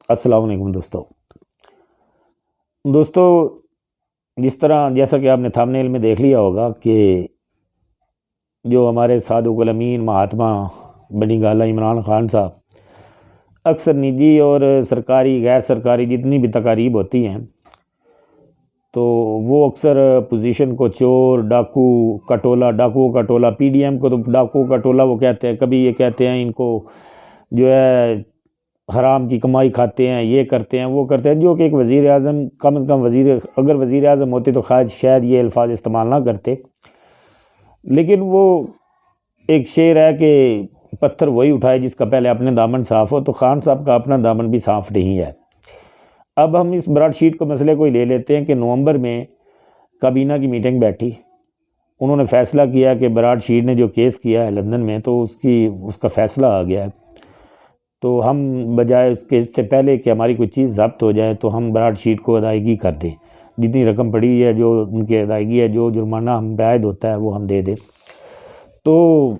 अस्सलाम वालेकुम दोस्तों, जिस तरह जैसा कि आपने थंबनेल में देख लिया होगा कि जो हमारे सादुकुल अमीन महात्मा बनी गाला इमरान खान साहब अक्सर निजी और सरकारी गैर सरकारी जितनी भी तकारीब होती हैं तो वो अक्सर पोजीशन को चोर डाकुओं का टोला पीडीएम को तो डाकुओं का टोला वो कहते हैं। कभी ये कहते हैं इनको जो है हराम की कमाई खाते हैं, ये करते हैं वो करते हैं, जो कि एक वज़ीर आज़म कम से कम अगर वज़ीर आज़म होते तो शायद ये अल्फाज इस्तेमाल ना करते। लेकिन वो एक शेर है कि पत्थर वही उठाए जिसका पहले अपने दामन साफ़ हो, तो खान साहब का अपना दामन भी साफ़ नहीं है। अब हम इस ब्रॉडशीट को मसले को ही ले लेते हैं कि नवंबर में काबीना की मीटिंग बैठी, उन्होंने फ़ैसला किया कि ब्रॉडशीट ने जो केस किया है लंदन में तो उसका फ़ैसला आ गया है। तो हम बजाय उसके इससे पहले कि हमारी कोई चीज़ ज़ब्त हो जाए तो हम ब्रॉडशीट को अदायगी कर दें, जितनी रकम पड़ी है जो उनकी अदायगी है, जो जुर्माना हम बैद होता है वो हम दे दें। तो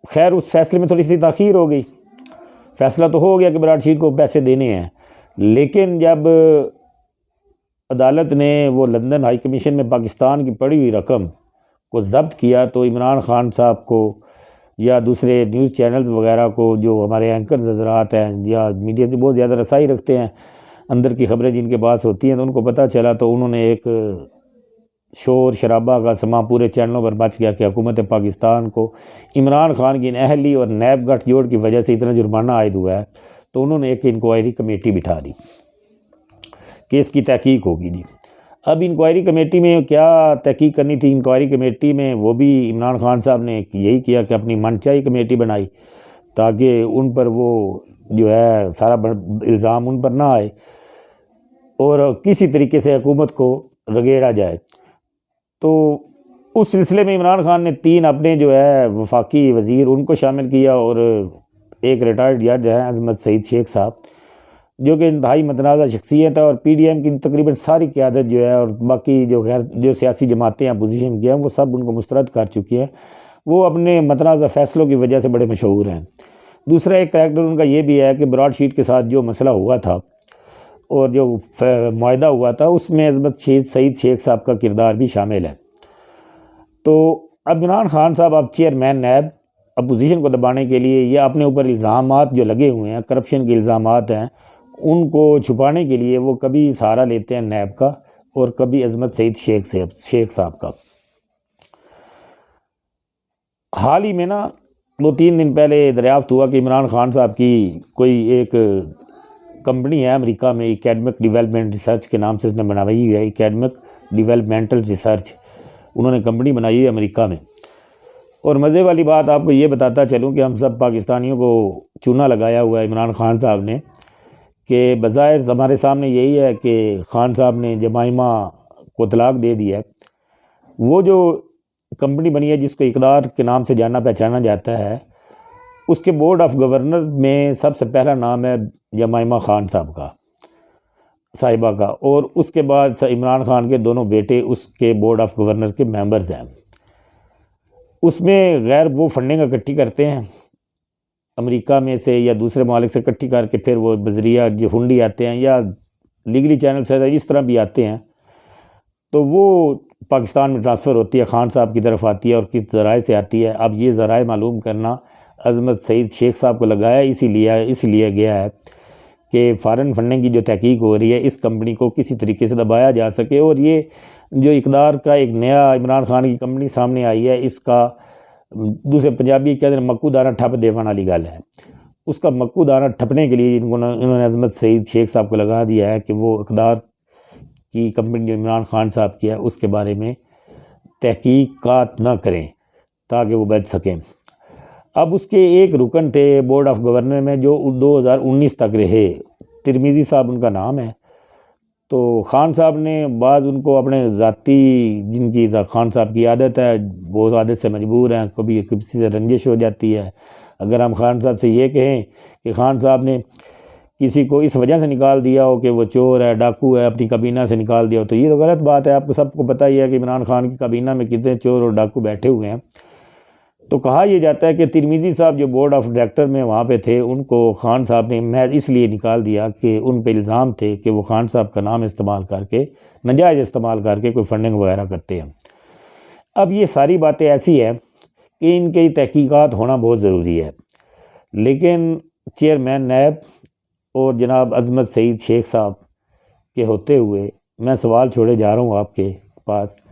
खैर उस फैसले में थोड़ी सी ताख़ीर हो गई। फ़ैसला तो हो गया कि ब्रॉडशीट को पैसे देने हैं, लेकिन जब अदालत ने वो लंदन हाई कमीशन में पाकिस्तान की पड़ी हुई रकम को ज़ब्त किया तो इमरान खान साहब को या दूसरे न्यूज़ चैनल्स वगैरह को, जो हमारे एंकर्स हज़रात हैं या मीडिया की बहुत ज़्यादा रसाई रखते हैं, अंदर की ख़बरें जिनके पास होती हैं, तो उनको पता चला तो उन्होंने एक शोर शराबा का समा पूरे चैनलों पर मच गया कि हुकूमत पाकिस्तान को इमरान खान की अहली और नैब गठजोड़ की वजह से इतना जुर्माना आयद हुआ है। तो उन्होंने एक इंक्वायरी कमेटी बिठा दी, केस की तहकीक होगी जी। अब इंक्वायरी कमेटी में क्या तहकीक करनी थी, इंक्वायरी कमेटी में वो भी इमरान खान साहब ने यही किया कि अपनी मनचाही कमेटी बनाई ताकि उन पर वो जो है सारा इल्ज़ाम उन पर ना आए और किसी तरीके से हुकूमत को रगेड़ा जाए। तो उस सिलसिले में इमरान खान ने 3 अपने जो है वफाकी वज़ीर उनको शामिल किया और एक रिटायर्ड जज है अजमत सईद शेख साहब, जो कि इंतहाई मतनाज़ा शख्सियत है और पीडीएम की तकरीबन सारी क़यादत जो है और बाकी जो सियासी जमातें अपोजिशन की हैं वो सब उनको मुस्तरद कर चुकी हैं। वो अपने मतनाज़ा फ़ैसलों की वजह से बड़े मशहूर हैं। दूसरा एक करैक्टर उनका ये भी है कि ब्रॉडशीट के साथ जो मसला हुआ था और जो मुआहदा हुआ था उसमें अजमत सईद शेख साहब का किरदार भी शामिल है। तो अब इमरान खान साहब अब चेयरमैन नैब अपोजिशन को दबाने के लिए या अपने ऊपर इल्ज़ामात जो लगे हुए हैं, करप्शन के इल्ज़ामात हैं, उनको छुपाने के लिए वो कभी सहारा लेते हैं नैब का और कभी अजमत सईद शेख साहब का। हाल ही में ना 2-3 दिन पहले दरियाफ्त हुआ कि इमरान खान साहब की कोई एक कंपनी है अमेरिका में, एकेडमिक डेवलपमेंट रिसर्च के नाम से उसने बनाई हुई है, एकेडमिक डेवलपमेंटल रिसर्च उन्होंने कंपनी बनाई है अमेरिका में। और मज़े वाली बात आपको ये बताता चलूँ कि हम सब पाकिस्तानियों को चूना लगाया हुआ है इमरान खान साहब ने कि बज़ाहिर हमारे सामने यही है कि खान साहब ने जमाइमा को तलाक दे दिया है। वो जो कंपनी बनी है जिसको इक़दार के नाम से जाना पहचाना जाता है, उसके बोर्ड ऑफ गवर्नर में सबसे पहला नाम है जमाइमा खान साहिबा का, और उसके बाद इमरान खान के दोनों बेटे उसके बोर्ड ऑफ गवर्नर के मेंबर्स हैं। उसमें गैर वो फंडिंग इकट्ठी करते हैं अमेरिका में से या दूसरे मालिक से इकट्ठी करके फिर वो बजरिया जो हुंडी आते हैं या लीगली चैनल से इस तरह भी आते हैं, तो वो पाकिस्तान में ट्रांसफ़र होती है, खान साहब की तरफ आती है और किस ज़राए से आती है। अब ये ज़राए मालूम करना अजमत सईद शेख साहब को लगाया इसीलिए गया है कि फ़ॉरेन फंडिंग की जो तहकीक हो रही है इस कंपनी को किसी तरीके से दबाया जा सके। और ये जो इक़दार का एक नया इमरान खान की कंपनी सामने आई है, इसका दूसरे पंजाबी कहते हैं मक्कू दाना ठप देवन वाली गल है, उसका मक्कू दाना ठपने के लिए इन्होंने अजमत सईद शेख साहब को लगा दिया है कि वो इक़दार की कंपनी जो इमरान खान साहब की है उसके बारे में तहकीकात ना करें ताकि वो बच सकें। अब उसके एक रुकन थे बोर्ड ऑफ गवर्नर में जो 2019 तक रहे, तिरमिज़ी साहब उनका नाम है। तो खान साहब ने बाज़ उनको अपने ज़ाती जिनकी खान साहब की आदत है, वो आदत से मजबूर हैं, कभी किसी से रंजिश हो जाती है। अगर हम खान साहब से ये कहें कि खान साहब ने किसी को इस वजह से निकाल दिया हो कि वो चोर है, डाकू है, अपनी काबीना से निकाल दिया हो, तो ये तो गलत बात है। आपको सबको पता ही है कि इमरान खान की काबीना में कितने चोर और डाकू बैठे हुए हैं। तो कहा यह जाता है कि तिरमिज़ी साहब जो बोर्ड ऑफ डायरेक्टर में वहाँ पे थे, उनको खान साहब ने महज इसलिए निकाल दिया कि उन पे इल्ज़ाम थे कि वो खान साहब का नाम इस्तेमाल करके, नाजायज़ इस्तेमाल करके कोई फंडिंग वगैरह करते हैं। अब ये सारी बातें ऐसी हैं कि इनकी तहकीकात होना बहुत ज़रूरी है, लेकिन चेयरमैन नैब और जनाब अज़मत सईद शेख साहब के होते हुए मैं सवाल छोड़े जा रहा हूँ आपके पास,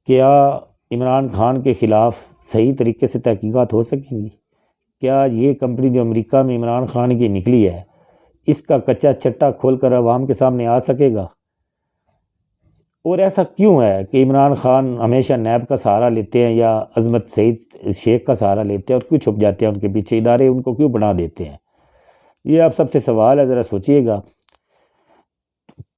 क्या इमरान खान के ख़िलाफ़ सही तरीके से तहकीकात हो सकेंगी? क्या ये कंपनी जो अमेरिका में इमरान खान की निकली है, इसका कच्चा चट्टा खोलकर अवाम के सामने आ सकेगा? और ऐसा क्यों है कि इमरान खान हमेशा नैब का सहारा लेते हैं या अज़मत सईद शेख का सहारा लेते हैं और क्यों छुप जाते हैं उनके पीछे? इदारे उनको क्यों बना देते हैं? ये आप सबसे सवाल है, ज़रा सोचिएगा।